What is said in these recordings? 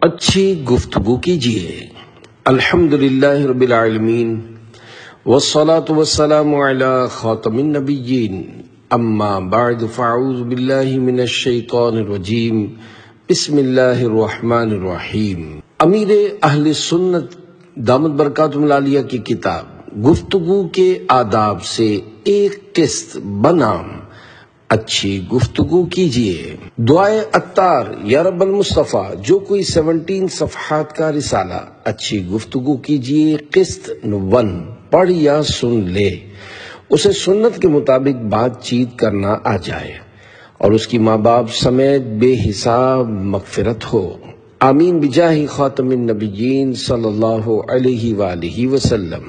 اچھی گفتگو کیجیے۔ الحمدللہ رب العالمین والصلاة والسلام علی خاتم النبیین، اما بعد فاعوذ باللہ من الشیطان الرجیم، بسم اللہ الرحمن الرحیم۔ امیر اہل سنت دامت برکاتہم العالیہ کی کتاب گفتگو کے آداب سے ایک قسط بنام اچھی گفتگو کیجیے۔ دعائے عطار یا رب المصطفیٰ، جو کوئی 17 صفحات کا رسالہ اچھی گفتگو کیجیے قسط 1 پڑھ یا سن لے، اسے سنت کے مطابق بات چیت کرنا آ جائے اور اس کی ماں باپ سمیت بے حساب مغفرت ہو، آمین بجاہ خاتم النبیین صلی اللہ علیہ وآلہ وسلم۔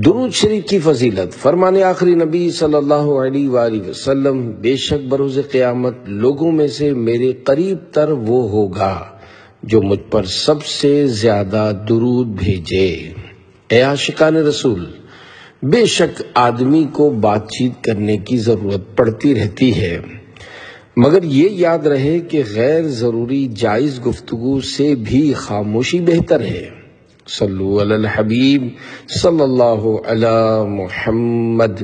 درود شریف کی فضیلت، فرمان آخری نبی صلی اللہ علیہ وآلہ وسلم، بے شک بروز قیامت لوگوں میں سے میرے قریب تر وہ ہوگا جو مجھ پر سب سے زیادہ درود بھیجے۔ اے عاشقان رسول، بے شک آدمی کو بات چیت کرنے کی ضرورت پڑتی رہتی ہے، مگر یہ یاد رہے کہ غیر ضروری جائز گفتگو سے بھی خاموشی بہتر ہے۔ صلو علی الحبیب صلی اللہ علی محمد۔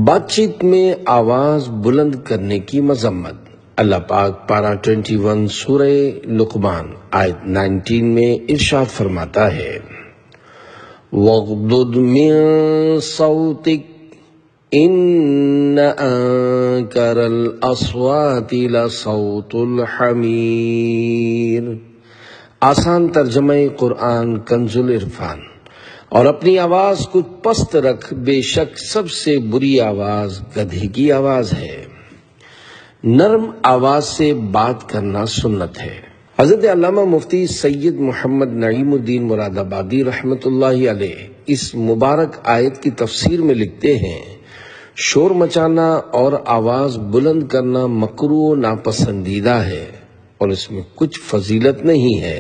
بات چیت میں آواز بلند کرنے کی مذمت۔ اللہ پاک پارہ 21 سورہ لقمان آیت 19 میں ارشاد فرماتا ہے، وَاغْضُضْ مِن صَوْتِكَ إِنَّ أَنكَرَ الْأَصْوَاتِ لَصَوْتُ الْحَمِيرِ۔ آسان ترجمہ قرآن کنز العرفان۔ اور اپنی آواز کچھ پست رکھ، بے شک سب سے بری آواز گدھے کی آواز ہے۔ نرم آواز سے بات کرنا سنت ہے۔ حضرت علامہ مفتی سید محمد نعیم الدین مراد آبادی رحمۃ اللہ علیہ اس مبارک آیت کی تفسیر میں لکھتے ہیں، شور مچانا اور آواز بلند کرنا مکروہ و ناپسندیدہ ہے اور اس میں کچھ فضیلت نہیں ہے۔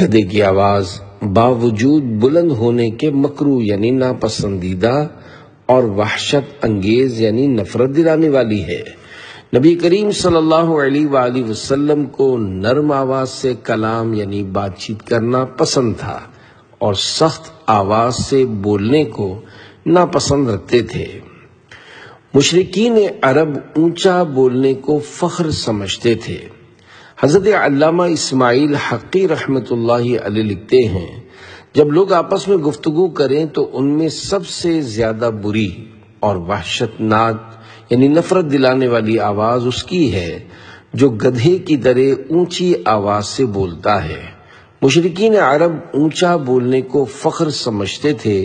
گدھے کی آواز باوجود بلند ہونے کے مکروہ یعنی ناپسندیدہ اور وحشت انگیز یعنی نفرت دلانے والی ہے۔ نبی کریم صلی اللہ علیہ وآلہ وسلم کو نرم آواز سے کلام یعنی بات چیت کرنا پسند تھا اور سخت آواز سے بولنے کو ناپسند رکھتے تھے۔ مشرکین عرب اونچا بولنے کو فخر سمجھتے تھے۔ حضرت علامہ اسماعیل حقی رحمۃ اللہ علیہ لکھتے ہیں، جب لوگ آپس میں گفتگو کریں تو ان میں سب سے زیادہ بری اور وحشت ناک یعنی نفرت دلانے والی آواز اس کی ہے جو گدھے کی طرح اونچی آواز سے بولتا ہے۔ مشرکین عرب اونچا بولنے کو فخر سمجھتے تھے۔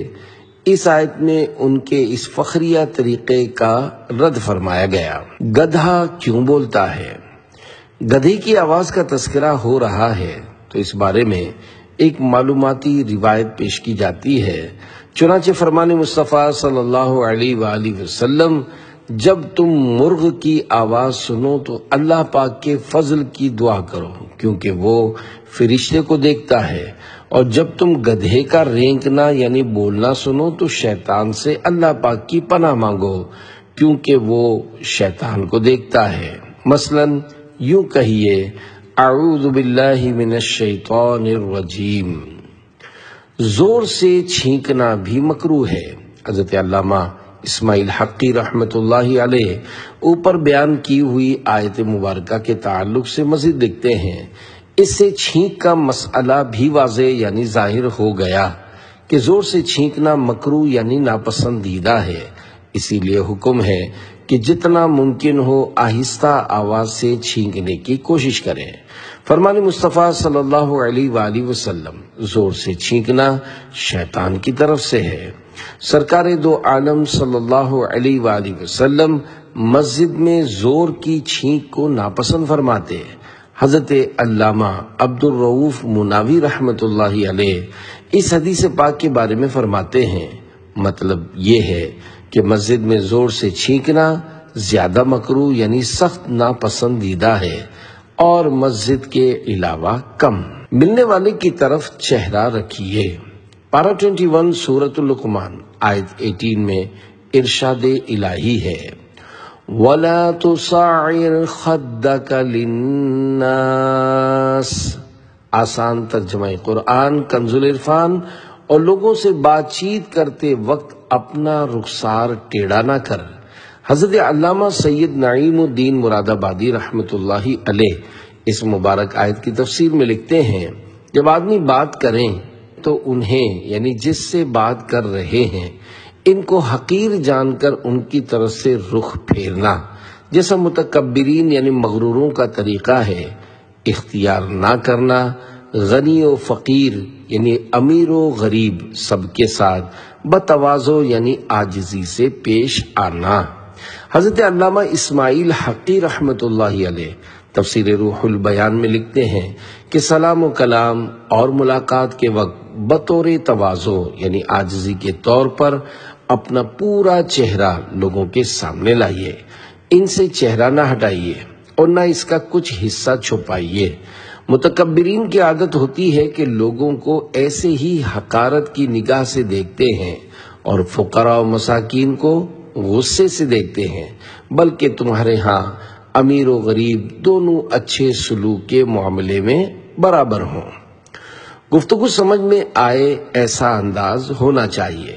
اس آیت میں ان کے اس فخریہ طریقے کا رد فرمایا گیا۔ گدھا کیوں بولتا ہے؟ گدھے کی آواز کا تذکرہ ہو رہا ہے تو اس بارے میں ایک معلوماتی روایت پیش کی جاتی ہے۔ چنانچہ فرمان مصطفیٰ صلی اللہ علیہ وآلہ وسلم، جب تم مرغ کی آواز سنو تو اللہ پاک کے فضل کی دعا کرو کیونکہ وہ فرشتے کو دیکھتا ہے، اور جب تم گدھے کا رینکنا یعنی بولنا سنو تو شیطان سے اللہ پاک کی پناہ مانگو کیونکہ وہ شیطان کو دیکھتا ہے۔ مثلاً یوں کہیے، اعوذ باللہ من الشیطان الرجیم۔ زور سے چھینکنا بھی مکروہ ہے۔ حضرت علامہ اسماعیل حقی رحمۃ اللہ علیہ اوپر بیان کی ہوئی آیت مبارکہ کے تعلق سے مزید لکھتے ہیں، اس سے چھینک کا مسئلہ بھی واضح یعنی ظاہر ہو گیا کہ زور سے چھینکنا مکروہ یعنی ناپسندیدہ ہے، اسی لیے حکم ہے کہ جتنا ممکن ہو آہستہ آواز سے چھینکنے کی کوشش کریں۔ فرمان مصطفیٰ صلی اللہ علیہ وآلہ وسلم، زور سے چھینکنا شیطان کی طرف سے ہے۔ سرکار دو عالم صلی اللہ علیہ وآلہ وسلم مسجد میں زور کی چھینک کو ناپسند فرماتے۔ حضرت علامہ عبد الرؤوف مناوی رحمۃ اللہ علیہ اس حدیث پاک کے بارے میں فرماتے ہیں، مطلب یہ ہے کہ مسجد میں زور سے چھینکنا زیادہ مکروہ یعنی سخت ناپسندیدہ ہے اور مسجد کے علاوہ کم۔ ملنے والے کی طرف چہرہ رکھیے۔ پارہ 21 سورۃ لقمان آیت 18 میں ارشاد الہی ہے، وَلَا تُصَعِّرْ خَدَّكَ لِلنَّاسِ۔ آسان ترجمہ قرآن کنز العرفان، اور لوگوں سے بات چیت کرتے وقت اپنا رخسار ٹیڑھا نہ کر۔ حضرت علامہ سید نعیم الدین مراد آبادی رحمۃ اللہ علیہ اس مبارک آیت کی تفسیر میں لکھتے ہیں، جب آدمی بات کریں تو انہیں یعنی جس سے بات کر رہے ہیں ان کو حقیر جان کر ان کی طرف سے رخ پھیرنا جیسا متکبرین یعنی مغروروں کا طریقہ ہے، اختیار نہ کرنا، غنی و فقیر یعنی امیر و غریب سب کے ساتھ بتواضع یعنی عاجزی سے پیش آنا۔ حضرت علامہ اسماعیل حقی رحمۃ اللہ علیہ تفسیر روح البیان میں لکھتے ہیں کہ سلام و کلام اور ملاقات کے وقت بطور تواضع یعنی عاجزی کے طور پر اپنا پورا چہرہ لوگوں کے سامنے لائیے، ان سے چہرہ نہ ہٹائیے اور نہ اس کا کچھ حصہ چھپائیے۔ متکبرین کی عادت ہوتی ہے کہ لوگوں کو ایسے ہی حقارت کی نگاہ سے دیکھتے ہیں اور فقراء و مساکین کو غصے سے دیکھتے ہیں، بلکہ تمہارے ہاں امیر و غریب دونوں اچھے سلوک کے معاملے میں برابر ہوں۔ گفتگو سمجھ میں آئے ایسا انداز ہونا چاہیے۔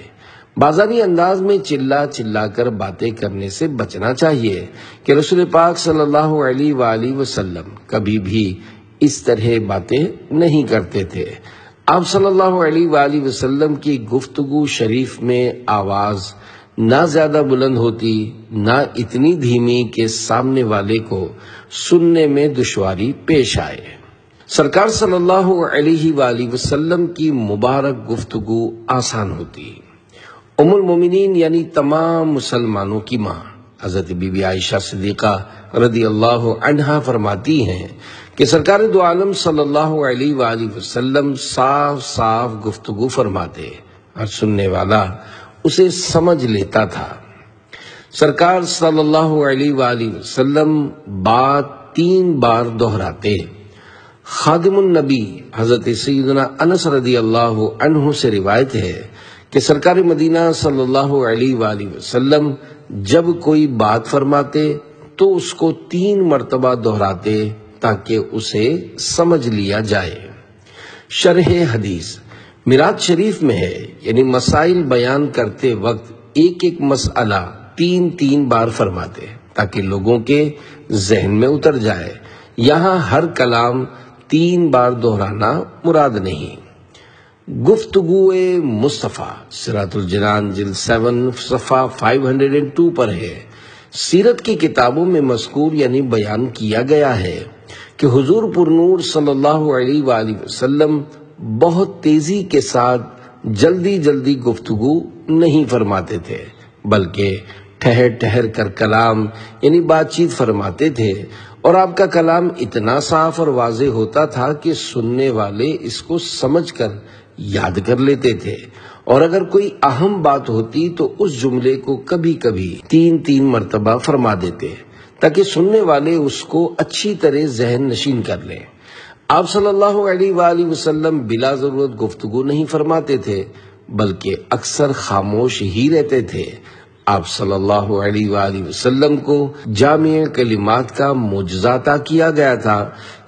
بازاری انداز میں چلا چلا کر باتیں کرنے سے بچنا چاہیے کہ رسول پاک صلی اللہ علیہ وآلہ وسلم کبھی بھی اس طرح باتیں نہیں کرتے تھے۔ آپ صلی اللہ علیہ وآلہ وسلم کی گفتگو شریف میں آواز نہ زیادہ بلند ہوتی نہ اتنی دھیمی کہ سامنے والے کو سننے میں دشواری پیش آئے۔ سرکار صلی اللہ علیہ وآلہ وسلم کی مبارک گفتگو آسان ہوتی۔ ام المومنین یعنی تمام مسلمانوں کی ماں حضرت بی بی عائشہ صدیقہ رضی اللہ عنہا فرماتی ہیں کہ سرکار دو عالم صلی اللہ علیہ وآلہ وسلم صاف صاف گفتگو فرماتے اور سننے والا اسے سمجھ لیتا تھا۔ سرکار صلی اللہ علیہ وآلہ وسلم بات 3 بار دہراتے۔ خادم النبی حضرت سیدنا انس رضی اللہ عنہ سے روایت ہے کہ سرکار مدینہ صلی اللہ علیہ وآلہ وسلم جب کوئی بات فرماتے تو اس کو 3 مرتبہ دہراتے تاکہ اسے سمجھ لیا جائے۔ شرح حدیث میراث شریف میں ہے، یعنی مسائل بیان کرتے وقت ایک ایک مسئلہ 3 بار فرماتے تاکہ لوگوں کے ذہن میں اتر جائے۔ یہاں ہر کلام 3 بار دہرانا مراد نہیں۔ گفتگوئے مصطفیٰ صراط الجنان جلد 7 صفحہ 502 پر ہے۔ سیرت کی کتابوں میں مذکور یعنی بیان کیا گیا ہے کہ حضور پر نور صلی اللہ علیہ وآلہ وسلم بہت تیزی کے ساتھ جلدی گفتگو نہیں فرماتے تھے، بلکہ ٹھہر ٹھہر کر کلام یعنی بات چیت فرماتے تھے، اور آپ کا کلام اتنا صاف اور واضح ہوتا تھا کہ سننے والے اس کو سمجھ کر یاد کر لیتے تھے، اور اگر کوئی اہم بات ہوتی تو اس جملے کو کبھی کبھی 3 مرتبہ فرما دیتے تاکہ سننے والے اس کو اچھی طرح ذہن نشین کر لیں۔ آپ صلی اللہ علیہ وآلہ وسلم بلا ضرورت گفتگو نہیں فرماتے تھے، بلکہ اکثر خاموش ہی رہتے تھے۔ آپ صلی اللہ علیہ وآلہ وسلم کو جامع کلمات کا معجزہ عطا کیا گیا تھا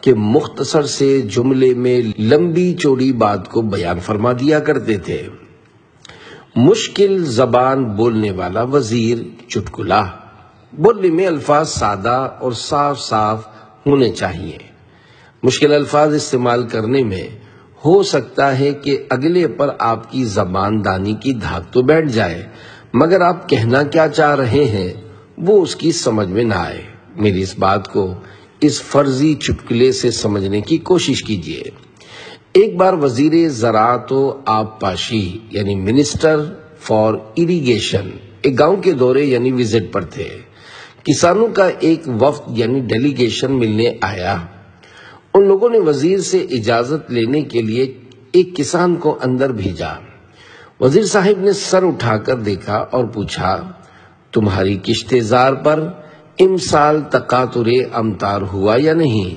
کہ مختصر سے جملے میں لمبی چوڑی بات کو بیان فرما دیا کرتے تھے۔ مشکل زبان بولنے والا وزیر چٹکلا۔ بولنے میں الفاظ سادہ اور صاف ہونے چاہیے۔ مشکل الفاظ استعمال کرنے میں ہو سکتا ہے کہ اگلے پر آپ کی زبان دانی کی دھاک تو بیٹھ جائے، مگر آپ کہنا کیا چاہ رہے ہیں وہ اس کی سمجھ میں نہ آئے۔ میری اس بات کو اس فرضی چٹکلے سے سمجھنے کی کوشش کیجیے۔ ایک بار وزیر زراعت و آب پاشی یعنی منسٹر فار اریگیشن ایک گاؤں کے دورے یعنی وزٹ پر تھے۔ کسانوں کا ایک وفد یعنی ڈیلیگیشن ملنے آیا۔ ان لوگوں نے وزیر سے اجازت لینے کے لیے ایک کسان کو اندر بھیجا۔ وزیر صاحب نے سر اٹھا کر دیکھا اور پوچھا، تمہاری کشت زار پر امسال تقاطر امطار ہوا یا نہیں؟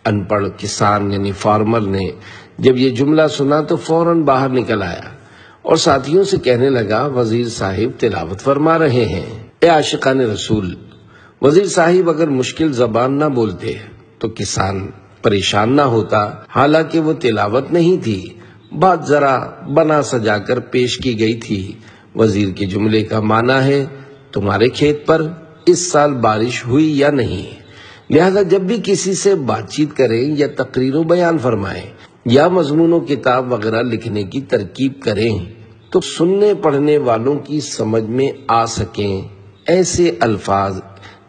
ان پڑھ کسان یعنی فارمر نے جب یہ جملہ سنا تو فوراً باہر نکل آیا اور ساتھیوں سے کہنے لگا، وزیر صاحب تلاوت فرما رہے ہیں۔ اے عاشقان رسول، وزیر صاحب اگر مشکل زبان نہ بولتے تو کسان پریشان نہ ہوتا، حالانکہ وہ تلاوت نہیں تھی، بات ذرا بنا سجا کر پیش کی گئی تھی۔ وزیر کے جملے کا معنی ہے تمہارے کھیت پر اس سال بارش ہوئی یا نہیں، لہذا جب بھی کسی سے بات چیت کریں یا تقریر و بیان فرمائیں یا مضمون و کتاب وغیرہ لکھنے کی ترکیب کریں تو سننے پڑھنے والوں کی سمجھ میں آ سکیں ایسے الفاظ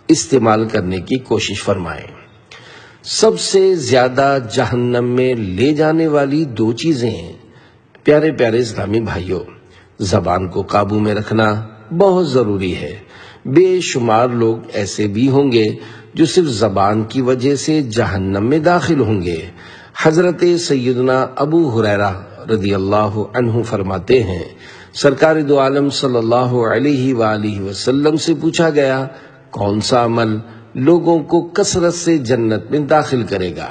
استعمال کرنے کی کوشش فرمائیں۔ سب سے زیادہ جہنم میں لے جانے والی دو چیزیں ہیں۔ پیارے پیارے اسلامی بھائیوں، زبان کو قابو میں رکھنا بہت ضروری ہے۔ بے شمار لوگ ایسے بھی ہوں گے جو صرف زبان کی وجہ سے جہنم میں داخل ہوں گے۔ حضرت سیدنا ابو ہریرہ رضی اللہ عنہ فرماتے ہیں، سرکار دو عالم صلی اللہ علیہ وآلہ وسلم سے پوچھا گیا کون سا عمل لوگوں کو کثرت سے جنت میں داخل کرے گا؟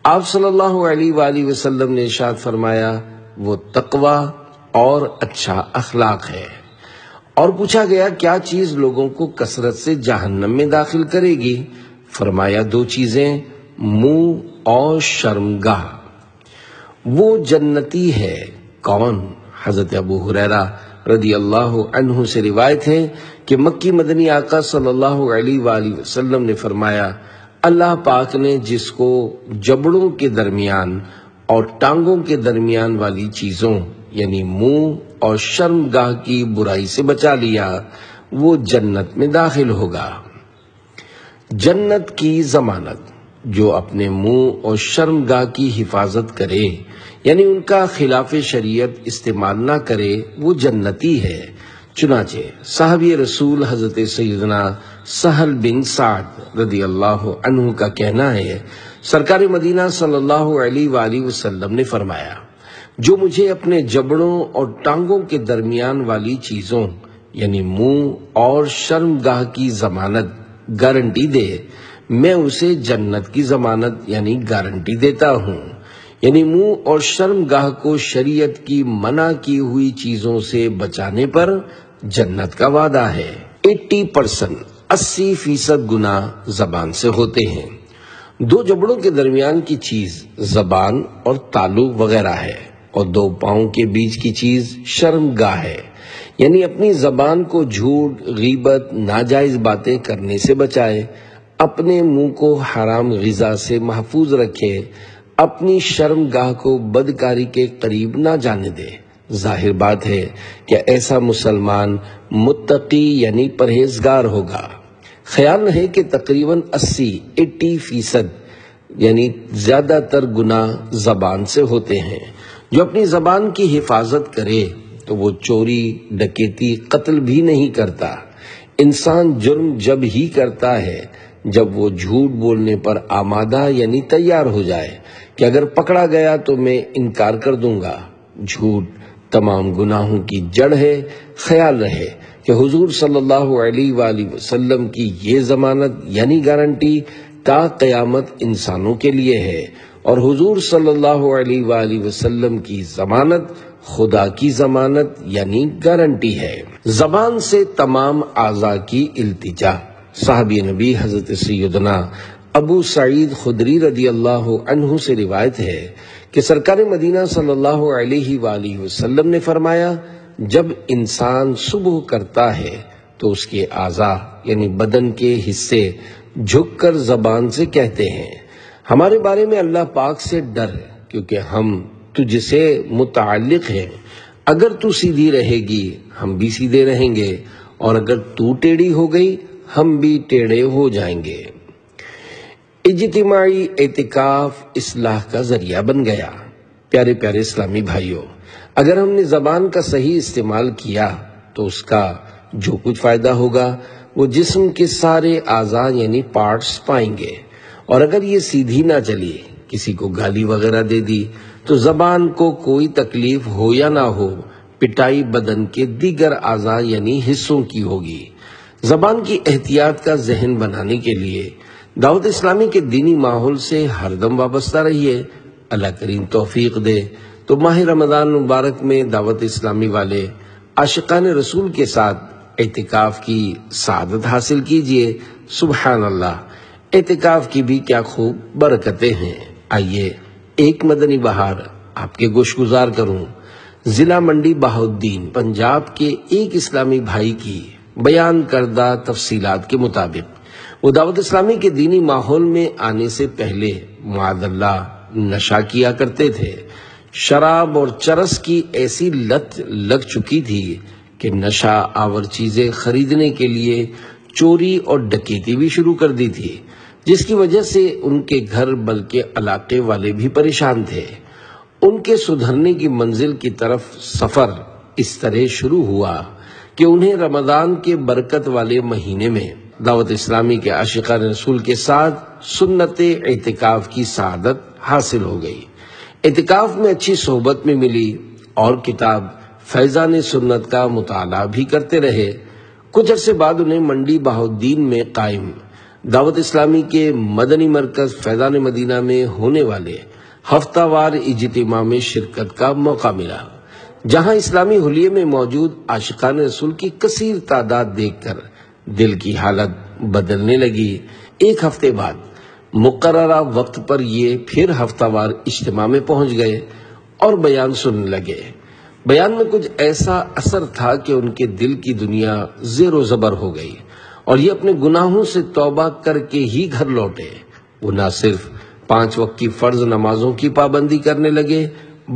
آپ صلی اللہ علیہ وآلہ وسلم نے ارشاد فرمایا وہ تقوی اور اچھا اخلاق ہے۔ اور پوچھا گیا کیا چیز لوگوں کو کثرت سے جہنم میں داخل کرے گی؟ فرمایا دو چیزیں، منہ اور شرمگاہ۔ وہ جنتی ہے کون؟ حضرت ابو ہریرہ رضی اللہ عنہ سے روایت ہے کہ مکی مدنی آقا صلی اللہ علیہ وآلہ وسلم نے فرمایا اللہ پاک نے جس کو جبڑوں کے درمیان اور ٹانگوں کے درمیان والی چیزوں یعنی منہ اور شرمگاہ کی برائی سے بچا لیا وہ جنت میں داخل ہوگا۔ جنت کی ضمانت، جو اپنے منہ اور شرمگاہ کی حفاظت کرے یعنی ان کا خلاف شریعت استعمال نہ کرے وہ جنتی ہے۔ چنانچہ صحابی رسول حضرت سیدنا سہل بن سعد رضی اللہ عنہ کا کہنا ہے سرکار مدینہ صلی اللہ علیہ وآلہ وسلم نے فرمایا جو مجھے اپنے جبڑوں اور ٹانگوں کے درمیان والی چیزوں یعنی منہ اور شرمگاہ کی ضمانت گارنٹی دے میں اسے جنت کی ضمانت یعنی گارنٹی دیتا ہوں۔ یعنی منہ اور شرمگاہ کو شریعت کی منع کی ہوئی چیزوں سے بچانے پر جنت کا وعدہ ہے۔ 80% گناہ زبان سے ہوتے ہیں۔ دو جبڑوں کے درمیان کی چیز زبان اور تالو وغیرہ ہے اور دو پاؤں کے بیچ کی چیز شرمگاہ ہے، یعنی اپنی زبان کو جھوٹ، غیبت، ناجائز باتیں کرنے سے بچائے، اپنے منہ کو حرام غذا سے محفوظ رکھے، اپنی شرمگاہ کو بدکاری کے قریب نہ جانے دے۔ ظاہر بات ہے کہ ایسا مسلمان متقی یعنی پرہیزگار ہوگا۔ خیال رہے کہ تقریباً 80% یعنی زیادہ تر گناہ زبان سے ہوتے ہیں۔ جو اپنی زبان کی حفاظت کرے تو وہ چوری، ڈکیتی، قتل بھی نہیں کرتا۔ انسان جرم جب ہی کرتا ہے جب وہ جھوٹ بولنے پر آمادہ یعنی تیار ہو جائے کہ اگر پکڑا گیا تو میں انکار کر دوں گا۔ جھوٹ تمام گناہوں کی جڑ ہے۔ خیال رہے کہ حضور صلی اللہ علیہ وآلہ وسلم کی یہ ضمانت یعنی گارنٹی تا قیامت انسانوں کے لیے ہے، اور حضور صلی اللہ علیہ وآلہ وسلم کی ضمانت خدا کی ضمانت یعنی گارنٹی ہے۔ زبان سے تمام اعضاء کی التجا۔ صحابی نبی حضرت سیدنا ابو سعید خدری رضی اللہ عنہ سے روایت ہے کہ سرکار مدینہ صلی اللہ علیہ وآلہ وسلم نے فرمایا جب انسان صبح کرتا ہے تو اس کے اعضاء یعنی بدن کے حصے جھک کر زبان سے کہتے ہیں ہمارے بارے میں اللہ پاک سے ڈر کیونکہ ہم تجھ سے متعلق ہیں، اگر تو سیدھی رہے گی ہم بھی سیدھے رہیں گے اور اگر تو ٹیڑھی ہو گئی ہم بھی ٹیڑھے ہو جائیں گے۔ اجتماعی اعتکاف اصلاح کا ذریعہ بن گیا۔ پیارے پیارے اسلامی بھائیوں، اگر ہم نے زبان کا صحیح استعمال کیا تو اس کا جو کچھ فائدہ ہوگا وہ جسم کے سارے اعضاء یعنی پارٹس پائیں گے، اور اگر یہ سیدھی نہ چلی، کسی کو گالی وغیرہ دے دی تو زبان کو کوئی تکلیف ہو یا نہ ہو، پٹائی بدن کے دیگر اعضاء یعنی حصوں کی ہوگی۔ زبان کی احتیاط کا ذہن بنانے کے لیے دعوت اسلامی کے دینی ماحول سے ہر دم وابستہ رہیے۔ اللہ کریم توفیق دے تو ماہ رمضان مبارک میں دعوت اسلامی والے عاشقان رسول کے ساتھ اعتکاف کی سعادت حاصل کیجیے۔ سبحان اللہ، اعتکاف کی بھی کیا خوب برکتیں ہیں۔ آئیے ایک مدنی بہار آپ کے گوش گزار کروں ضلع منڈی بہاؤالدین پنجاب کے ایک اسلامی بھائی کی بیان کردہ تفصیلات کے مطابق۔ وہ دعوت اسلامی کے دینی ماحول میں آنے سے پہلے معاذ اللہ نشہ کیا کرتے تھے۔ شراب اور چرس کی ایسی لت لگ چکی تھی کہ نشہ آور چیزیں خریدنے کے لیے چوری اور ڈکیتی بھی شروع کر دی تھی، جس کی وجہ سے ان کے گھر بلکہ علاقے والے بھی پریشان تھے۔ ان کے سدھرنے کی منزل کی طرف سفر اس طرح شروع ہوا کہ انہیں رمضان کے برکت والے مہینے میں دعوت اسلامی کے عاشقان رسول کے ساتھ سنت اعتکاف کی سعادت حاصل ہو گئی۔ اعتکاف میں اچھی صحبت میں ملی اور کتاب فیضان سنت کا مطالعہ بھی کرتے رہے۔ کچھ عرصے بعد انہیں منڈی بہاؤالدین میں قائم دعوت اسلامی کے مدنی مرکز فیضان مدینہ میں ہونے والے ہفتہ وار اجتماع میں شرکت کا موقع ملا، جہاں اسلامی حلیے میں موجود عاشقان رسول کی کثیر تعداد دیکھ کر دل کی حالت بدلنے لگی۔ ایک ہفتے بعد مقررہ وقت پر یہ پھر ہفتہ وار اجتماع میں پہنچ گئے اور بیان سننے لگے۔ بیان میں کچھ ایسا اثر تھا کہ ان کے دل کی دنیا زیر و زبر ہو گئی اور یہ اپنے گناہوں سے توبہ کر کے ہی گھر لوٹے۔ وہ نہ صرف 5 وقت کی فرض نمازوں کی پابندی کرنے لگے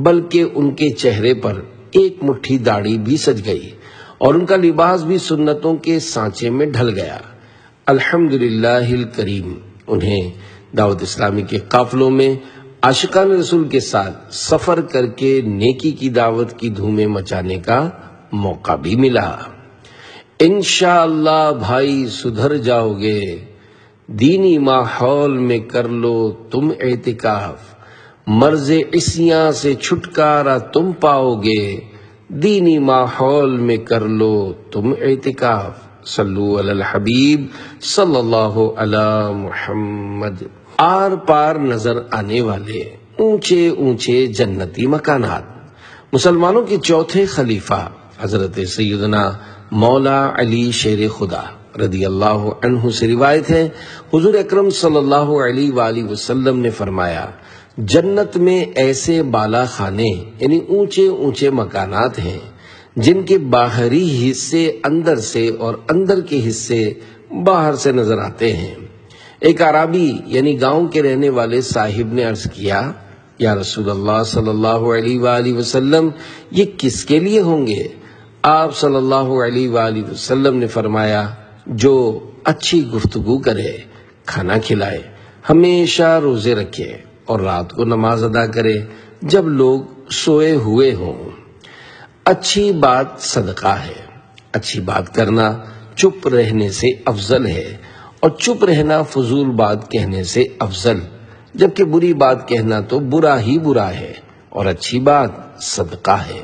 بلکہ ان کے چہرے پر ایک مٹھی داڑھی بھی سج گئی اور ان کا لباس بھی سنتوں کے سانچے میں ڈھل گیا۔ الحمدللہ الکریم انہیں دعوت اسلامی کے قافلوں میں عاشقان رسول کے ساتھ سفر کر کے نیکی کی دعوت کی دھومیں مچانے کا موقع بھی ملا۔ انشاءاللہ بھائی سدھر جاؤ گے، دینی ماحول میں کر لو تم اعتکاف، مرض عصیاں سے چھٹکارا تم پاؤ گے، دینی ماحول میں کر لو تم اعتکاف۔ صلو علی الحبیب صلی اللہ علی محمد۔ آر پار نظر آنے والے اونچے اونچے جنتی مکانات۔ مسلمانوں کے چوتھے خلیفہ حضرت سیدنا مولا علی شیر خدا رضی اللہ عنہ سے روایت ہے، حضور اکرم صلی اللہ علیہ وآلہ وسلم نے فرمایا، جنت میں ایسے بالا خانے یعنی اونچے اونچے مکانات ہیں جن کے باہری حصے اندر سے اور اندر کے حصے باہر سے نظر آتے ہیں۔ ایک عرابی یعنی گاؤں کے رہنے والے صاحب نے عرض کیا، یا رسول اللہ صلی اللہ علیہ وآلہ وسلم یہ کس کے لیے ہوں گے؟ آپ صلی اللہ علیہ وآلہ وسلم نے فرمایا، جو اچھی گفتگو کرے، کھانا کھلائے، ہمیشہ روزے رکھے اور رات کو نماز ادا کرے جب لوگ سوئے ہوئے ہوں۔ اچھی بات صدقہ ہے۔ اچھی بات کرنا چپ رہنے سے افضل ہے اور چپ رہنا فضول بات کہنے سے افضل، جبکہ بری بات کہنا تو برا ہی برا ہے اور اچھی بات صدقہ ہے۔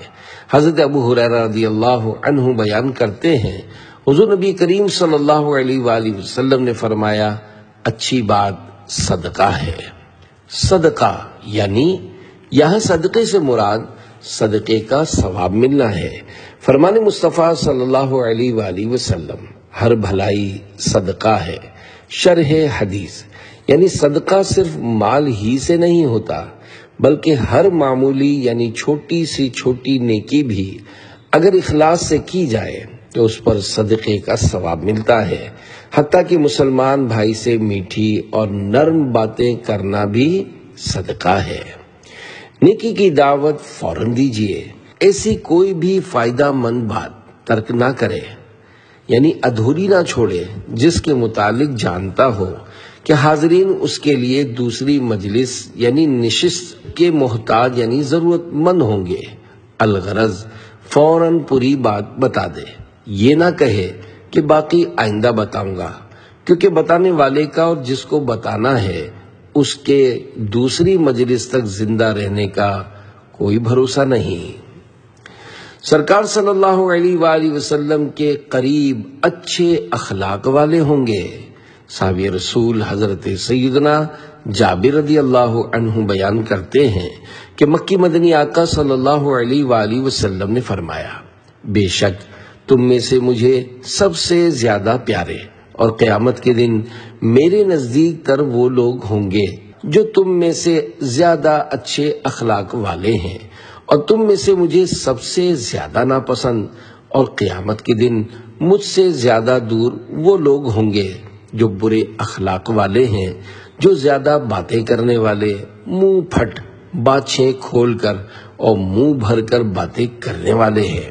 حضرت ابو ہریرہ رضی اللہ عنہ بیان کرتے ہیں، حضور نبی کریم صلی اللہ علیہ وآلہ وسلم نے فرمایا، اچھی بات صدقہ ہے۔ صدقہ یعنی یہاں صدقے سے مراد صدقے کا ثواب ملنا ہے۔ فرمان مصطفیٰ صلی اللہ علیہ وآلہ وسلم، ہر بھلائی صدقہ ہے۔ شرح حدیث یعنی صدقہ صرف مال ہی سے نہیں ہوتا بلکہ ہر معمولی یعنی چھوٹی سی چھوٹی نیکی بھی اگر اخلاص سے کی جائے تو اس پر صدقے کا ثواب ملتا ہے۔ حتیٰ کہ مسلمان بھائی سے میٹھی اور نرم باتیں کرنا بھی صدقہ ہے۔ نیکی کی دعوت فوراً دیجیے، ایسی کوئی بھی فائدہ مند بات ترک نہ کرے، یعنی ادھوری نہ چھوڑے جس کے متعلق جانتا ہو کہ حاضرین اس کے لیے دوسری مجلس یعنی نشست کے محتاج یعنی ضرورت مند ہوں گے۔ الغرض فوراً پوری بات بتا دے، یہ نہ کہے کہ باقی آئندہ بتاؤں گا، کیونکہ بتانے والے کا اور جس کو بتانا ہے اس کے دوسری مجلس تک زندہ رہنے کا کوئی بھروسہ نہیں۔ سرکار صلی اللہ علیہ وآلہ وسلم کے قریب اچھے اخلاق والے ہوں گے۔ صحابی رسول حضرت سیدنا جابر رضی اللہ عنہ بیان کرتے ہیں کہ مکی مدنی آقا صلی اللہ علیہ وآلہ وسلم نے فرمایا، بے شک تم میں سے مجھے سب سے زیادہ پیارے اور قیامت کے دن میرے نزدیک تر وہ لوگ ہوں گے جو تم میں سے زیادہ اچھے اخلاق والے ہیں، اور تم میں سے مجھے سب سے زیادہ ناپسند، اور قیامت کے دن مجھ سے زیادہ دور وہ لوگ ہوں گے جو برے اخلاق والے ہیں، جو زیادہ باتیں کرنے والے، منہ پھٹ باچھیں کھول کر اور منہ بھر کر باتیں کرنے والے ہیں۔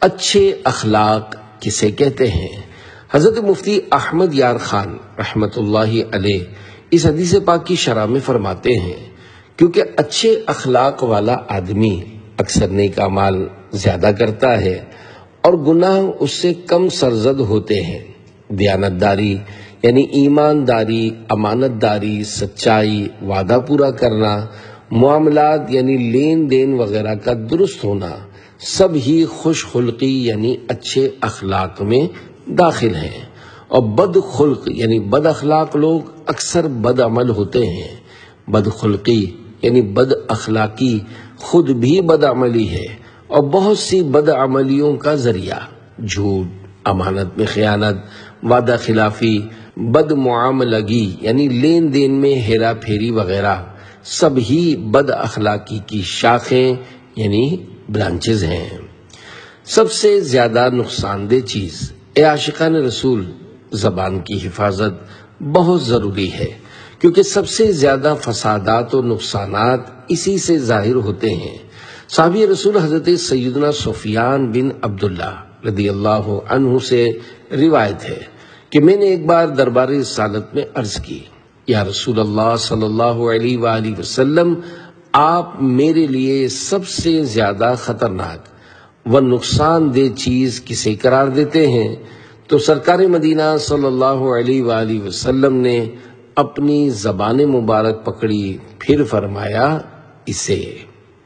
اچھے اخلاق کسے کہتے ہیں؟ حضرت مفتی احمد یار خان رحمت اللہ علیہ اس حدیث پاک کی شرح میں فرماتے ہیں، کیونکہ اچھے اخلاق والا آدمی اکثر نیک اعمال زیادہ کرتا ہے اور گناہ اس سے کم سرزد ہوتے ہیں۔ دیانتداری یعنی ایمانداری، امانت داری، سچائی، وعدہ پورا کرنا، معاملات یعنی لین دین وغیرہ کا درست ہونا، سب ہی خوش خلقی یعنی اچھے اخلاق میں داخل ہیں۔ اور بد خلق یعنی بد اخلاق لوگ اکثر بد عمل ہوتے ہیں۔ بد خلقی یعنی بد اخلاقی خود بھی بد عملی ہے اور بہت سی بد عملیوں کا ذریعہ، جھوٹ، امانت میں خیانت، وعدہ خلافی، بد معاملگی یعنی لین دین میں ہیرا پھیری وغیرہ، سب ہی بد اخلاقی کی شاخیں یعنی برانچز ہیں۔ سب سے زیادہ نقصان دہ چیز، اے عاشقان رسول، زبان کی حفاظت بہت ضروری ہے، کیونکہ سب سے زیادہ فسادات و نقصانات اسی سے ظاہر ہوتے ہیں۔ صحابی رسول حضرت سیدنا سفیان بن عبداللہ رضی اللہ عنہ سے روایت ہے کہ میں نے ایک بار دربار رسالت میں عرض کی، یا رسول اللہ صلی اللہ علیہ وآلہ وسلم، آپ میرے لیے سب سے زیادہ خطرناک و نقصان دہ چیز کسے قرار دیتے ہیں؟ تو سرکار مدینہ صلی اللہ علیہ وآلہ وسلم نے اپنی زبان مبارک پکڑی، پھر فرمایا، اسے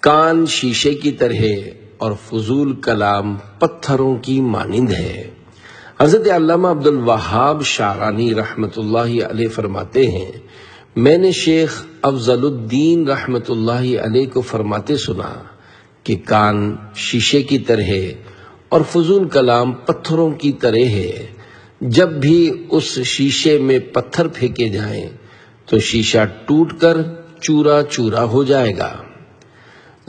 کان شیشے کی طرح اور فضول کلام پتھروں کی مانند ہے۔ حضرت علامہ عبد الوہاب شعرانی رحمت اللہ علیہ فرماتے ہیں، میں نے شیخ افضل الدین رحمت اللہ علیہ کو فرماتے سنا کہ کان شیشے کی طرح اور فضول کلام پتھروں کی طرح ہے، جب بھی اس شیشے میں پتھر پھینکے جائیں تو شیشہ ٹوٹ کر چورا چورا ہو جائے گا۔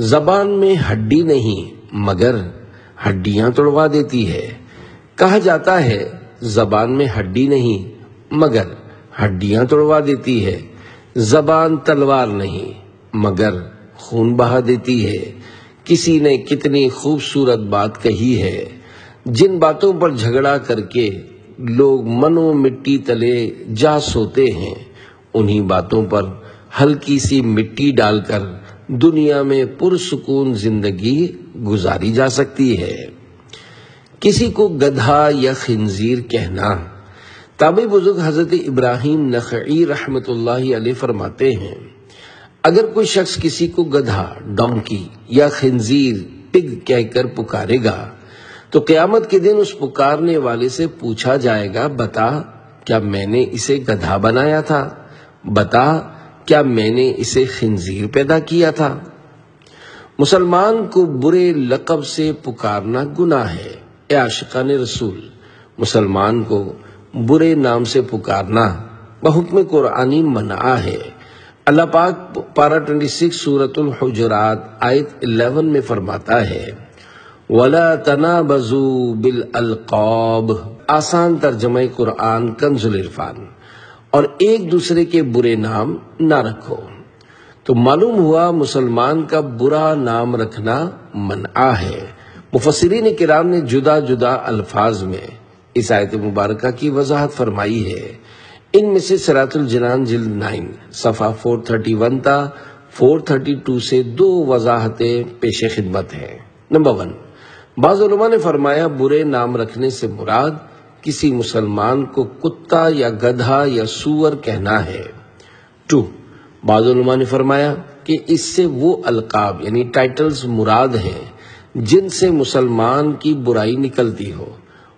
زبان میں ہڈی نہیں مگر ہڈیاں توڑوا دیتی ہے۔ کہا جاتا ہے زبان میں ہڈی نہیں مگر ہڈیاں توڑوا دیتی ہے، زبان تلوار نہیں مگر خون بہا دیتی ہے۔ کسی نے کتنی خوبصورت بات کہی ہے، جن باتوں پر جھگڑا کر کے لوگ منو مٹی تلے جا سوتے ہیں، انہی باتوں پر ہلکی سی مٹی ڈال کر دنیا میں پرسکون زندگی گزاری جا سکتی ہے۔ کسی کو گدھا یا خنزیر کہنا، تابعی بزرگ حضرت ابراہیم نخعی رحمت اللہ علیہ فرماتے ہیں، اگر کوئی شخص کسی کو گدھا، ڈونکی یا خنزیر، پگ کہہ کر پکارے گا تو قیامت کے دن اس پکارنے والے سے پوچھا جائے گا، بتا کیا میں نے اسے گدھا بنایا تھا؟ بتا کیا میں نے اسے خنزیر پیدا کیا تھا؟ مسلمان کو برے لقب سے پکارنا گناہ ہے۔ اے عاشقان رسول، مسلمان کو برے نام سے پکارنا بحکم قرآنی منع ہے۔ اللہ پاک پارہ 26 سورۃ الحجرات آیت 11 میں فرماتا ہے، وَلَا تَنَابَزُوا بِالْأَلْقَابِ، آسان ترجمہ قرآن کنز العرفان، اور ایک دوسرے کے برے نام نہ رکھو۔ تو معلوم ہوا مسلمان کا برا نام رکھنا منع ہے۔ مفسرین کرام نے جدا جدا الفاظ میں اس آیت مبارکہ کی وضاحت فرمائی ہے۔ ان میں سے صراط الجنان جلد 9 صفحہ 431 تا 432 سے 2 وضاحتیں پیش خدمت ہیں۔ نمبر 1، بعض علماء نے فرمایا برے نام رکھنے سے مراد کسی مسلمان کو کتا یا گدھا یا سور کہنا ہے۔ 2، بعض علماء نے فرمایا کہ اس سے وہ القاب یعنی ٹائٹلز مراد ہیں جن سے مسلمان کی برائی نکلتی ہو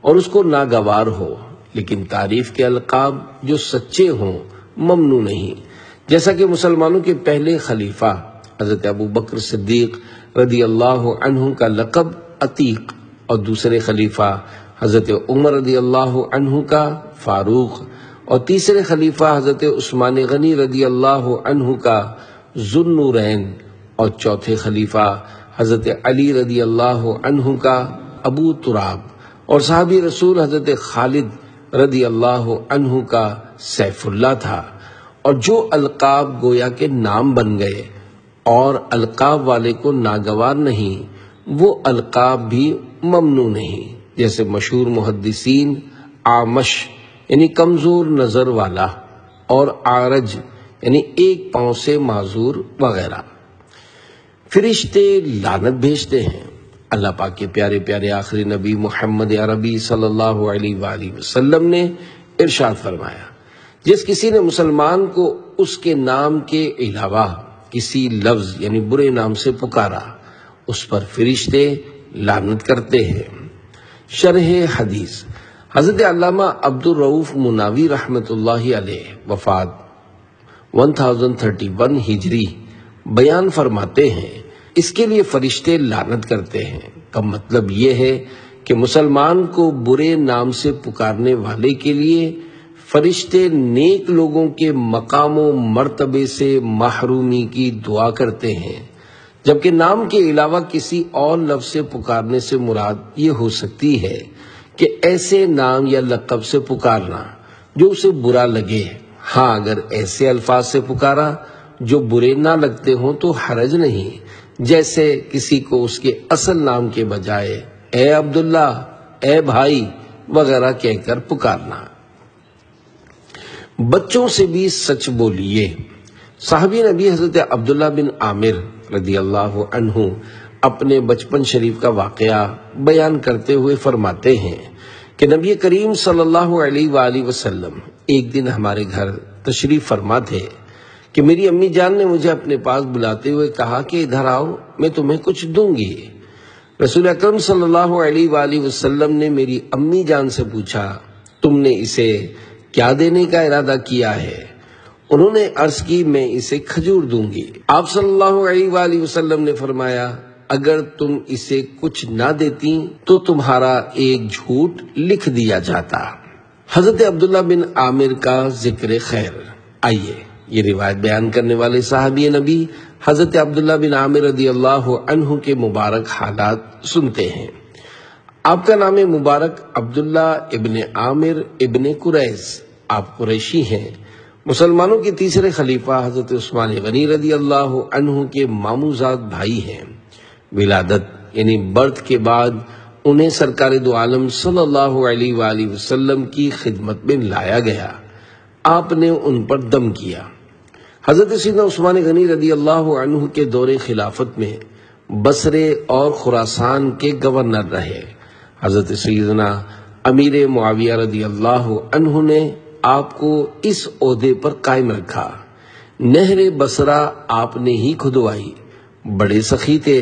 اور اس کو ناگوار ہو، لیکن تعریف کے القاب جو سچے ہوں ممنوع نہیں، جیسا کہ مسلمانوں کے پہلے خلیفہ حضرت ابو بکر صدیق رضی اللہ عنہ کا لقب عتیق اور دوسرے خلیفہ حضرت عمر رضی اللہ عنہ کا فاروق، اور تیسرے خلیفہ حضرت عثمان غنی رضی اللہ عنہ کا ذو النورین، اور چوتھے خلیفہ حضرت علی رضی اللہ عنہ کا ابو تراب، اور صحابی رسول حضرت خالد رضی اللہ عنہ کا سیف اللہ تھا۔ اور جو القاب گویا کے نام بن گئے اور القاب والے کو ناگوار نہیں، وہ القاب بھی ممنوع نہیں، جیسے مشہور محدثین آمش یعنی کمزور نظر والا، اور عارج یعنی ایک پاؤں سے معذور وغیرہ۔ فرشتے لعنت بھیجتے ہیں۔ اللہ پاک کے پیارے پیارے آخری نبی محمد عربی صلی اللہ علیہ وآلہ وسلم نے ارشاد فرمایا، جس کسی نے مسلمان کو اس کے نام کے علاوہ کسی لفظ یعنی برے نام سے پکارا، اس پر فرشتے لعنت کرتے ہیں۔ شرح حدیث، حضرت علامہ عبد الرؤوف مناوی رحمۃ اللہ علیہ وفات 1031 ہجری بیان فرماتے ہیں، اس کے لیے فرشتے لعنت کرتے ہیں کا مطلب یہ ہے کہ مسلمان کو برے نام سے پکارنے والے کے لیے فرشتے نیک لوگوں کے مقام و مرتبے سے محرومی کی دعا کرتے ہیں، جبکہ نام کے علاوہ کسی اور لفظ سے پکارنے سے مراد یہ ہو سکتی ہے کہ ایسے نام یا لقب سے پکارنا جو اسے برا لگے۔ ہاں، اگر ایسے الفاظ سے پکارا جو برے نہ لگتے ہوں تو حرج نہیں، جیسے کسی کو اس کے اصل نام کے بجائے اے عبداللہ، اے بھائی وغیرہ کہہ کر پکارنا۔ بچوں سے بھی سچ بولیے، صحابی نبی حضرت عبداللہ بن عامر رضی اللہ عنہ اپنے بچپن شریف کا واقعہ بیان کرتے ہوئے فرماتے ہیں کہ نبی کریم صلی اللہ علیہ وآلہ وسلم ایک دن ہمارے گھر تشریف فرما تھے کہ میری امی جان نے مجھے اپنے پاس بلاتے ہوئے کہا کہ ادھر آؤ، میں تمہیں کچھ دوں گی۔ رسول اکرم صلی اللہ علیہ وآلہ وسلم نے میری امی جان سے پوچھا، تم نے اسے کیا دینے کا ارادہ کیا ہے؟ انہوں نے عرض کی، میں اسے کھجور دوں گی۔ آپ صلی اللہ علیہ وآلہ وسلم نے فرمایا، اگر تم اسے کچھ نہ دیتی تو تمہارا ایک جھوٹ لکھ دیا جاتا۔ حضرت عبداللہ بن عامر کا ذکر خیر۔ آئیے یہ روایت بیان کرنے والے صحابی نبی حضرت عبداللہ بن عامر رضی اللہ عنہ کے مبارک حالات سنتے ہیں۔ آپ کا نام مبارک عبداللہ ابن عامر ابن قریظ، آپ قریشی ہیں۔ مسلمانوں کے تیسرے خلیفہ حضرت عثمان غنی رضی اللہ عنہ کے ماموزاد بھائی ہیں۔ ولادت یعنی برتھ کے بعد انہیں سرکار دو عالم صلی اللہ علیہ وآلہ وسلم کی خدمت میں لایا گیا، آپ نے ان پر دم کیا۔ حضرت سیدنا عثمان غنی رضی اللہ عنہ کے دور خلافت میں بصرے اور خراسان کے گورنر رہے۔ حضرت سیدنا امیر معاویہ رضی اللہ عنہ نے آپ کو اس عہدے پر قائم رکھا۔ نہر بصرہ آپ نے ہی کھدوائی، بڑے سخی تھے،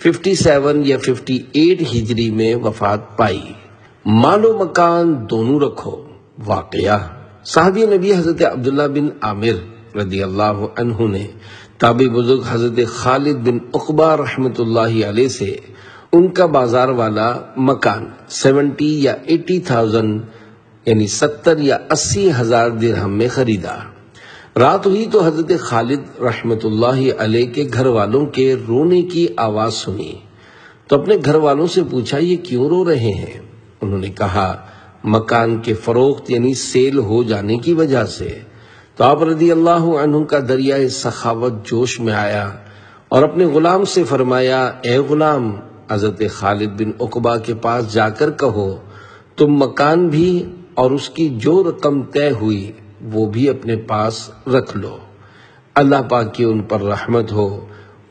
57 یا 58 ہجری میں وفات پائی۔ مال و مکان دونوں رکھو۔ واقعہ، صحابی نبی حضرت عبداللہ بن عامر رضی اللہ عنہ نے تابعی بزرگ حضرت خالد بن عقبہ رحمۃ اللہ علیہ سے ان کا بازار والا مکان 70 یا 80,000 یعنی 70 یا 80,000 درہم میں خریدا۔ رات ہوئی تو حضرت خالد رحمۃ اللہ علیہ کے گھر والوں کے رونے کی آواز سنی تو اپنے گھر والوں سے پوچھا، یہ کیوں رو رہے ہیں؟ انہوں نے کہا، مکان کے فروخت یعنی سیل ہو جانے کی وجہ سے۔ تو آپ رضی اللہ عنہ کا دریائے سخاوت جوش میں آیا اور اپنے غلام سے فرمایا، اے غلام، حضرت خالد بن عقبہ کے پاس جا کر کہو تم مکان بھی اور اس کی جو رقم طے ہوئی وہ بھی اپنے پاس رکھ لو، اللہ پاک کی ان پر رحمت ہو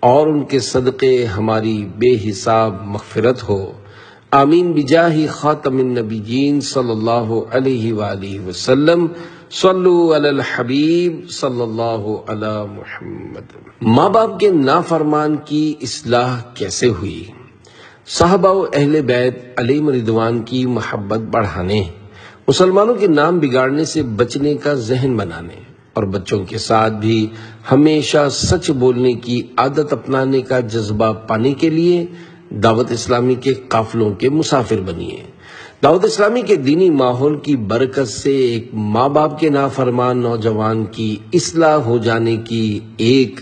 اور ان کے صدقے ہماری بے حساب مغفرت ہو، آمین بجاہ خاتم النبیین صلی اللہ علیہ وآلہ وسلم، صلو علی الحبیب صلی اللہ علی محمد۔ ماں باپ کے نافرمان کی اصلاح کیسے ہوئی؟ صحابہ و اہل بیت علیہم رضوان کی محبت بڑھانے، مسلمانوں کے نام بگاڑنے سے بچنے کا ذہن بنانے اور بچوں کے ساتھ بھی ہمیشہ سچ بولنے کی عادت اپنانے کا جذبہ پانے کے لیے دعوت اسلامی کے قافلوں کے مسافر بنیے۔ دعوت اسلامی کے دینی ماحول کی برکت سے ایک ماں باپ کے نافرمان نوجوان کی اصلاح ہو جانے کی ایک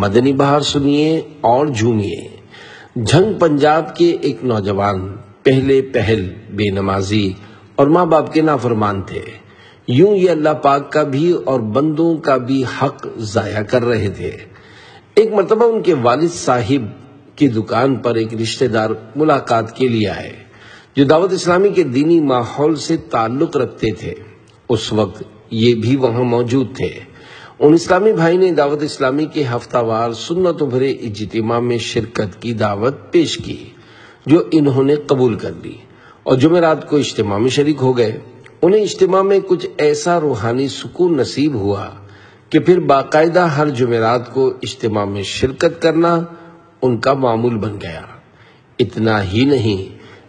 مدنی بہار سنیے اور جھومیے۔ جھنگ پنجاب کے ایک نوجوان پہلے پہل بے نمازی اور ماں باپ کے نافرمان تھے۔ یوں یہ اللہ پاک کا بھی اور بندوں کا بھی حق ضائع کر رہے تھے۔ ایک مرتبہ ان کے والد صاحب کی دکان پر ایک رشتہ دار ملاقات کے لیے آئے جو دعوت اسلامی کے دینی ماحول سے تعلق رکھتے تھے۔ اس وقت یہ بھی وہاں موجود تھے۔ ان اسلامی بھائی نے دعوت اسلامی کے ہفتہ وار سنتوں بھرے اجتماع میں شرکت کی دعوت پیش کی جو انہوں نے قبول کر لی اور جمعرات کو اجتماع میں شریک ہو گئے۔ انہیں اجتماع میں کچھ ایسا روحانی سکون نصیب ہوا کہ پھر باقاعدہ ہر جمعرات کو اجتماع میں شرکت کرنا ان کا معمول بن گیا۔ اتنا ہی نہیں،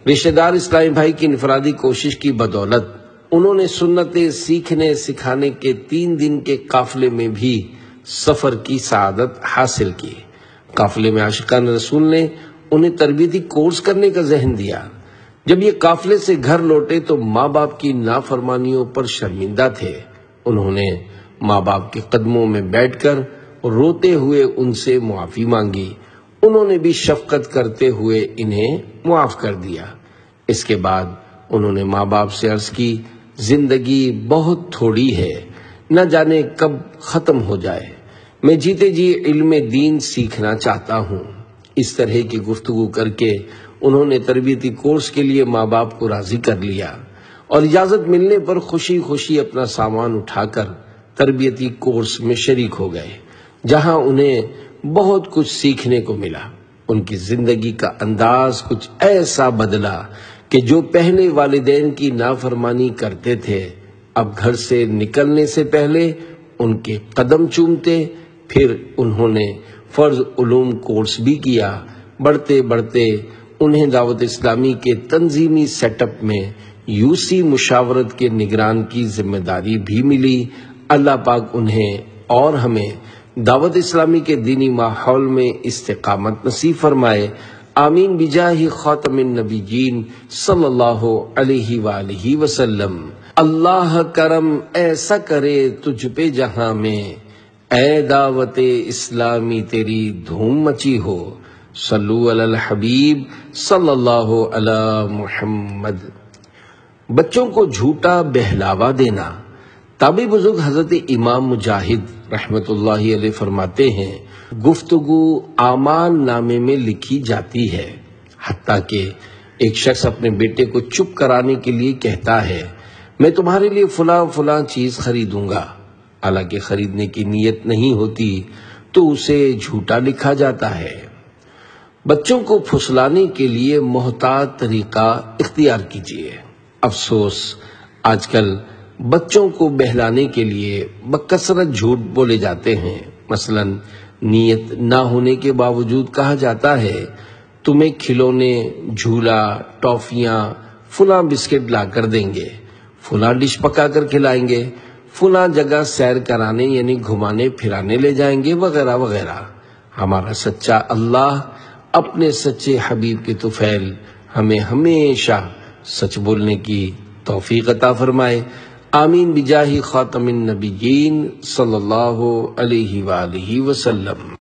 رشتہ دار اسلامی بھائی کی انفرادی کوشش کی بدولت انہوں نے سنتیں سیکھنے سکھانے کے 3 دن کے قافلے میں بھی سفر کی سعادت حاصل کی۔ قافلے میں عاشقان رسول نے انہیں تربیتی کورس کرنے کا ذہن دیا۔ جب یہ قافلے سے گھر لوٹے تو ماں باپ کی نافرمانیوں پر شرمندہ تھے۔ انہوں نے ماں باپ کے قدموں میں بیٹھ کر روتے ہوئے ان سے معافی مانگی۔ انہوں نے بھی شفقت کرتے ہوئے انہیں معاف کر دیا۔ اس کے بعد انہوں نے ماں باپ سے عرض کی، زندگی بہت تھوڑی ہے، نہ جانے کب ختم ہو جائے، میں جیتے جی علم دین سیکھنا چاہتا ہوں۔ اس طرح کی گفتگو کر کے انہوں نے تربیتی کورس کے لیے ماں باپ کو راضی کر لیا اور اجازت ملنے پر خوشی خوشی اپنا سامان اٹھا کر تربیتی کورس میں شریک ہو گئے، جہاں انہیں بہت کچھ سیکھنے کو ملا۔ ان کی زندگی کا انداز کچھ ایسا بدلا کہ جو پہلے والدین کی نافرمانی کرتے تھے، اب گھر سے نکلنے سے پہلے ان کے قدم چومتے۔ پھر انہوں نے فرض علوم کورس بھی کیا۔ بڑھتے بڑھتے انہیں دعوت اسلامی کے تنظیمی سیٹ اپ میں یوسی مشاورت کے نگران کی ذمہ داری بھی ملی۔ اللہ پاک انہیں اور ہمیں دعوت اسلامی کے دینی ماحول میں استقامت نصیب فرمائے۔ آمین بجاہ خاتم النبیین صلی اللہ علیہ وآلہ وسلم۔ اللہ کرم ایسا کرے تجھ پہ جہاں میں، اے دعوت اسلامی تیری دھوم مچی ہو۔ صلو علی الحبیب صلی اللہ علی محمد۔ بچوں کو جھوٹا بہلاوا دینا۔ تابعی بزرگ حضرت امام مجاہد رحمت اللہ علیہ فرماتے ہیں، گفتگو اعمال نامے میں لکھی جاتی ہے، حتیٰ کہ ایک شخص اپنے بیٹے کو چپ کرانے کے لیے کہتا ہے، میں تمہارے لیے فلاں فلاں چیز خریدوں گا، حالانکہ خریدنے کی نیت نہیں ہوتی تو اسے جھوٹا لکھا جاتا ہے۔ بچوں کو پھسلانے کے لیے محتاط طریقہ اختیار کیجیے۔ افسوس، آج کل بچوں کو بہلانے کے لیے بکثرت جھوٹ بولے جاتے ہیں۔ مثلا نیت نہ ہونے کے باوجود کہا جاتا ہے، تمہیں کھلونے، جھولا، ٹافیاں، فلاں بسکٹ لا کر دیں گے، فلاں ڈش پکا کر کھلائیں گے، فلاں جگہ سیر کرانے یعنی گھمانے پھرانے لے جائیں گے، وغیرہ وغیرہ۔ ہمارا سچا اللہ اپنے سچے حبیب کے طفیل ہمیں ہمیشہ سچ بولنے کی توفیق عطا فرمائے۔ آمین بجاہ خاتم النبیین صلی اللہ علیہ وآلہ وسلم۔